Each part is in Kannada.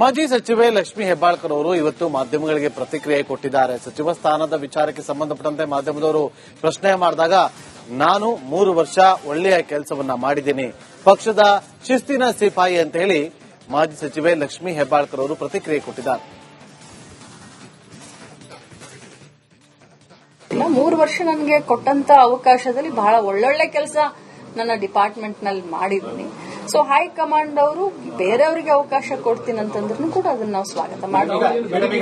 ಮಾಜಿ ಸಚಿವೆ ಲಕ್ಷ್ಮೀ ಹೆಬ್ಬಾಳ್ಕರ್ ಅವರು ಇವತ್ತು ಮಾಧ್ಯಮಗಳಿಗೆ ಪ್ರತಿಕ್ರಿಯೆ ಕೊಟ್ಟಿದ್ದಾರೆ. ಸಚಿವ ಸ್ಥಾನದ ವಿಚಾರಕ್ಕೆ ಸಂಬಂಧಪಟ್ಟಂತೆ ಮಾಧ್ಯಮದವರು ಪ್ರಶ್ನೆ ಮಾಡಿದಾಗ ನಾನು 3 ವರ್ಷ ಒಳ್ಳೆಯ ಕೆಲಸವನ್ನ ಮಾಡಿದ್ದೀನಿ, ಪಕ್ಷದ ಶಿಸ್ತಿನ ಸಿಪಾಯಿ ಅಂತ ಹೇಳಿ ಮಾಜಿ ಸಚಿವೆ ಲಕ್ಷ್ಮೀ ಹೆಬ್ಬಾಳ್ಕರ್ ಅವರು ಪ್ರತಿಕ್ರಿಯೆ ಕೊಟ್ಟಿದ್ದಾರೆ. 3 ವರ್ಷ ನನಗೆ ಕೊಟ್ಟಂತ ಅವಕಾಶದಲ್ಲಿ ಬಹಳ ಒಳ್ಳೊಳ್ಳೆ ಕೆಲಸ ನನ್ನ ಡಿಪಾರ್ಟ್ಮೆಂಟ್ ನಲ್ಲಿ ಮಾಡಿದ್ದೀನಿ. ಸೊ ಹೈಕಮಾಂಡ್ ಅವರು ಬೇರೆಯವರಿಗೆ ಅವಕಾಶ ಕೊಡ್ತೀನಿ ಅಂತಂದ್ರೂ ಕೂಡ ಅದನ್ನ ನಾವು ಸ್ವಾಗತ ಮಾಡ್ತೀವಿ.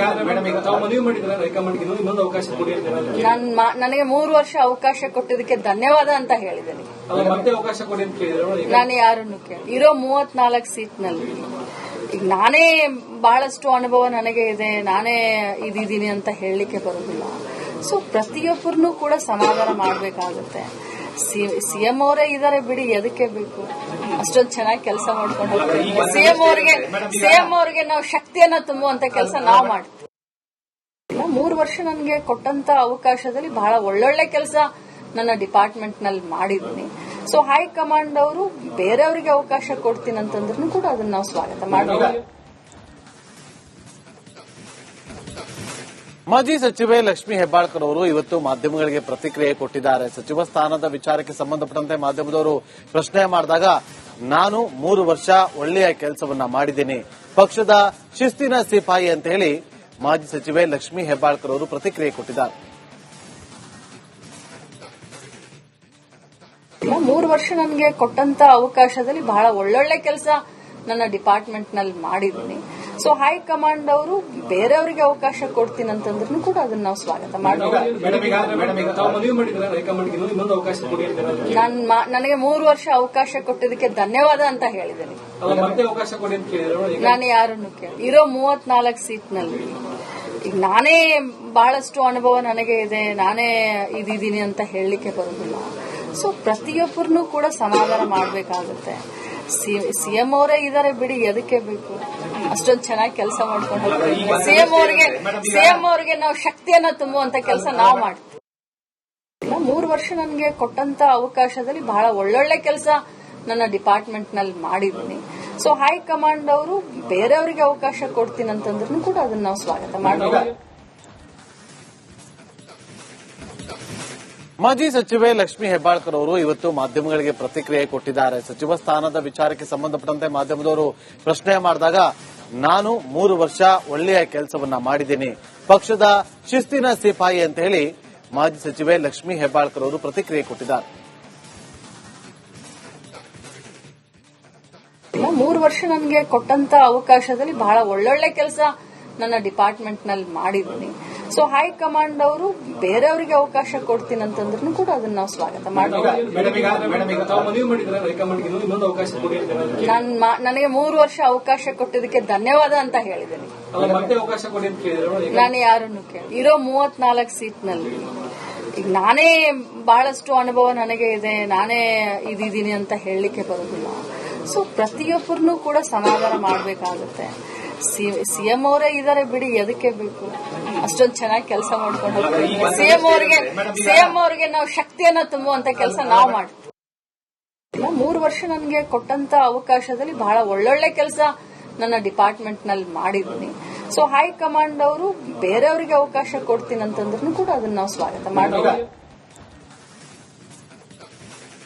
ನನಗೆ 3 ವರ್ಷ ಅವಕಾಶ ಕೊಟ್ಟಿದ್ದಕ್ಕೆ ಧನ್ಯವಾದ ಅಂತ ಹೇಳಿದ್ದೇನೆ. ನಾನು ಯಾರನ್ನು ಕೇಳಿ ಇರೋ 34 ಸೀಟ್ನಲ್ಲಿ ಈಗ ನಾನೇ ಬಹಳಷ್ಟು ಅನುಭವ ನನಗೆ ಇದೆ, ನಾನೇ ಇದ್ದೀನಿ ಅಂತ ಹೇಳಲಿಕ್ಕೆ ಬರೋದಿಲ್ಲ. ಸೊ ಪ್ರತಿಯೊಬ್ಬರನ್ನೂ ಕೂಡ ಸಮಾಧಾನ ಮಾಡಬೇಕಾಗುತ್ತೆ. ಸಿಎಂ ಅವರೇ ಇದಾರೆ ಬಿಡಿ, ಎದಕ್ಕೆ ಬೇಕು, ಅಷ್ಟೊಂದು ಚೆನ್ನಾಗಿ ಕೆಲಸ ಮಾಡ್ಕೊಂಡು ಹೋಗ್ತೀವಿ. ಸಿಎಂ ಅವರಿಗೆ ನಾವು ಶಕ್ತಿಯನ್ನ ತುಂಬುವಂತ ಕೆಲಸ ನಾವು ಮಾಡ್ತೀವಿ. 3 ವರ್ಷ ನನಗೆ ಕೊಟ್ಟಂತ ಅವಕಾಶದಲ್ಲಿ ಬಹಳ ಒಳ್ಳೊಳ್ಳೆ ಕೆಲಸ ನನ್ನ ಡಿಪಾರ್ಟ್ಮೆಂಟ್ ನಲ್ಲಿ ಮಾಡಿದ್ದೀನಿ. ಸೊ ಹೈಕಮಾಂಡ್ ಅವರು ಬೇರೆಯವರಿಗೆ ಅವಕಾಶ ಕೊಡ್ತೀನಿ ಅಂತಂದ್ರೂ ಕೂಡ ಅದನ್ನ ನಾವು ಸ್ವಾಗತ ಮಾಡ್ತೀವಿ. ಮಾಜಿ ಸಚಿವೆ ಲಕ್ಷ್ಮೀ ಹೆಬ್ಬಾಳ್ಕರ್ ಅವರು ಇವತ್ತು ಮಾಧ್ಯಮಗಳಿಗೆ ಪ್ರತಿಕ್ರಿಯೆ ಕೊಟ್ಟಿದ್ದಾರೆ. ಸಚಿವ ಸ್ಥಾನದ ವಿಚಾರಕ್ಕೆ ಸಂಬಂಧಪಟ್ಟಂತೆ ಮಾಧ್ಯಮದವರು ಪ್ರಶ್ನೆ ಮಾಡಿದಾಗ ನಾನು 3 ವರ್ಷ ಒಳ್ಳೆಯ ಕೆಲಸವನ್ನ ಮಾಡಿದ್ದೀನಿ, ಪಕ್ಷದ ಶಿಸ್ತಿನ ಸಿಪಾಯಿ ಅಂತ ಹೇಳಿ ಮಾಜಿ ಸಚಿವೆ ಲಕ್ಷ್ಮೀ ಹೆಬ್ಬಾಳ್ಕರ್ ಅವರು ಪ್ರತಿಕ್ರಿಯೆ ಕೊಟ್ಟಿದ್ದಾರೆ. 3 ವರ್ಷ ನನಗೆ ಕೊಟ್ಟಂತ ಅವಕಾಶದಲ್ಲಿ ಬಹಳ ಒಳ್ಳೊಳ್ಳೆ ಕೆಲಸ ನನ್ನ ಡಿಪಾರ್ಟ್ಮೆಂಟ್ ನಲ್ಲಿ ಮಾಡಿದ್ದೀನಿ. ಸೊ ಹೈಕಮಾಂಡ್ ಅವರು ಬೇರೆಯವರಿಗೆ ಅವಕಾಶ ಕೊಡ್ತೀನಿ ಅಂತಂದ್ರೂ ಕೂಡ ಅದನ್ನ ನಾವು ಸ್ವಾಗತ ಮಾಡ್ತೀವಿ. ನನಗೆ 3 ವರ್ಷ ಅವಕಾಶ ಕೊಟ್ಟಿದ್ದಕ್ಕೆ ಧನ್ಯವಾದ ಅಂತ ಹೇಳಿದ್ದೇನೆ. ನಾನು ಯಾರನ್ನು ಕೇಳಿ ಇರೋ 34 ಸೀಟ್ನಲ್ಲಿ ಈಗ ನಾನೇ ಬಹಳಷ್ಟು ಅನುಭವ ನನಗೆ ಇದೆ, ನಾನೇ ಇದ್ದೀನಿ ಅಂತ ಹೇಳಲಿಕ್ಕೆ ಬರೋದಿಲ್ಲ. ಸೊ ಪ್ರತಿಯೊಬ್ಬರನ್ನೂ ಕೂಡ ಸಮಾಧಾನ ಮಾಡಬೇಕಾಗುತ್ತೆ. ಸಿಎಂ ಅವರೇ ಇದಾರೆ ಬಿಡಿ, ಎದಕ್ಕೆ ಬೇಕು, ಅಷ್ಟೊಂದು ಚೆನ್ನಾಗಿ ಕೆಲಸ ಮಾಡ್ಕೊಂಡು ಹೋಗ್ತೀವಿ. ಸಿಎಂ ಅವರಿಗೆ ನಾವು ಶಕ್ತಿಯನ್ನ ತುಂಬುವಂತ ಕೆಲಸ ನಾವು ಮಾಡ್ತೀವಿ. 3 ವರ್ಷ ನನಗೆ ಕೊಟ್ಟಂತ ಅವಕಾಶದಲ್ಲಿ ಬಹಳ ಒಳ್ಳೊಳ್ಳೆ ಕೆಲಸ ನನ್ನ ಡಿಪಾರ್ಟ್ಮೆಂಟ್ ನಲ್ಲಿ ಮಾಡಿದ್ದೀನಿ. ಸೊ ಹೈಕಮಾಂಡ್ ಅವರು ಬೇರೆಯವರಿಗೆ ಅವಕಾಶ ಕೊಡ್ತೀನಿ ಅಂತಂದ್ರೂ ಕೂಡ ಅದನ್ನ ನಾವು ಸ್ವಾಗತ ಮಾಡ್ತೀವಿ. ಮಾಜಿ ಸಚಿವೆ ಲಕ್ಷ್ಮೀ ಹೆಬ್ಬಾಳ್ಕರ್ ಅವರು ಇವತ್ತು ಮಾಧ್ಯಮಗಳಿಗೆ ಪ್ರತಿಕ್ರಿಯೆ ಕೊಟ್ಟಿದ್ದಾರೆ. ಸಚಿವ ಸ್ಥಾನದ ವಿಚಾರಕ್ಕೆ ಸಂಬಂಧಪಟ್ಟಂತೆ ಮಾಧ್ಯಮದವರು ಪ್ರಶ್ನೆ ಮಾಡಿದಾಗ ನಾನು 3 ವರ್ಷ ಒಳ್ಳೆಯ ಕೆಲಸವನ್ನ ಮಾಡಿದ್ದೀನಿ, ಪಕ್ಷದ ಶಿಸ್ತಿನ ಸಿಪಾಯಿ ಅಂತ ಹೇಳಿ ಮಾಜಿ ಸಚಿವೆ ಲಕ್ಷ್ಮೀ ಹೆಬ್ಬಾಳ್ಕರ್ ಅವರು ಪ್ರತಿಕ್ರಿಯೆ ಕೊಟ್ಟಿದ್ದಾರೆ. 3 ವರ್ಷ ನನಗೆ ಕೊಟ್ಟಂತ ಅವಕಾಶದಲ್ಲಿ ಬಹಳ ಒಳ್ಳೊಳ್ಳೆ ಕೆಲಸ ನನ್ನ ಡಿಪಾರ್ಟ್ಮೆಂಟ್ ನಲ್ಲಿ ಮಾಡಿದ್ದೀನಿ. ಸೊ ಹೈಕಮಾಂಡ್ ಅವರು ಬೇರೆಯವರಿಗೆ ಅವಕಾಶ ಕೊಡ್ತೀನಿ ಅಂತಂದ್ರೂ ಕೂಡ ಅದನ್ನ ನಾವು ಸ್ವಾಗತ ಮಾಡ್ತೀವಿ. ನನಗೆ 3 ವರ್ಷ ಅವಕಾಶ ಕೊಟ್ಟಿದ್ದಕ್ಕೆ ಧನ್ಯವಾದ ಅಂತ ಹೇಳಿದ್ದೇನೆ. ನಾನು ಯಾರನ್ನು ಕೇಳಿ ಇರೋ 34 ಸೀಟ್ನಲ್ಲಿ ಈಗ ನಾನೇ ಬಹಳಷ್ಟು ಅನುಭವ ನನಗೆ ಇದೆ, ನಾನೇ ಇದ್ದೀನಿ ಅಂತ ಹೇಳಲಿಕ್ಕೆ ಬರೋದಿಲ್ಲ. ಸೊ ಪ್ರತಿಯೊಬ್ಬರನ್ನೂ ಕೂಡ ಸಮಾಧಾನ ಮಾಡಬೇಕಾಗುತ್ತೆ. ಸಿಎಂ ಅವರೇ ಇದಾರೆ ಬಿಡಿ, ಎದಕ್ಕೆ ಬೇಕು, ಅಷ್ಟೊಂದು ಚೆನ್ನಾಗಿ ಕೆಲಸ ಮಾಡ್ಕೊಂಡು ಹೋಗ್ತೀವಿ. ಸಿಎಂ ಅವರಿಗೆ ನಾವು ಶಕ್ತಿಯನ್ನ ತುಂಬುವಂತ ಕೆಲಸ ನಾವು ಮಾಡ್ತೀವಿ. 3 ವರ್ಷ ನನಗೆ ಕೊಟ್ಟಂತ ಅವಕಾಶದಲ್ಲಿ ಬಹಳ ಒಳ್ಳೊಳ್ಳೆ ಕೆಲಸ ನನ್ನ ಡಿಪಾರ್ಟ್ಮೆಂಟ್ ನಲ್ಲಿ ಮಾಡಿದ್ದೀನಿ. ಸೊ ಹೈಕಮಾಂಡ್ ಅವರು ಬೇರೆಯವರಿಗೆ ಅವಕಾಶ ಕೊಡ್ತೀನಿ ಅಂತಂದ್ರೂ ಕೂಡ ಅದನ್ನ ನಾವು ಸ್ವಾಗತ ಮಾಡ್ತೀವಿ.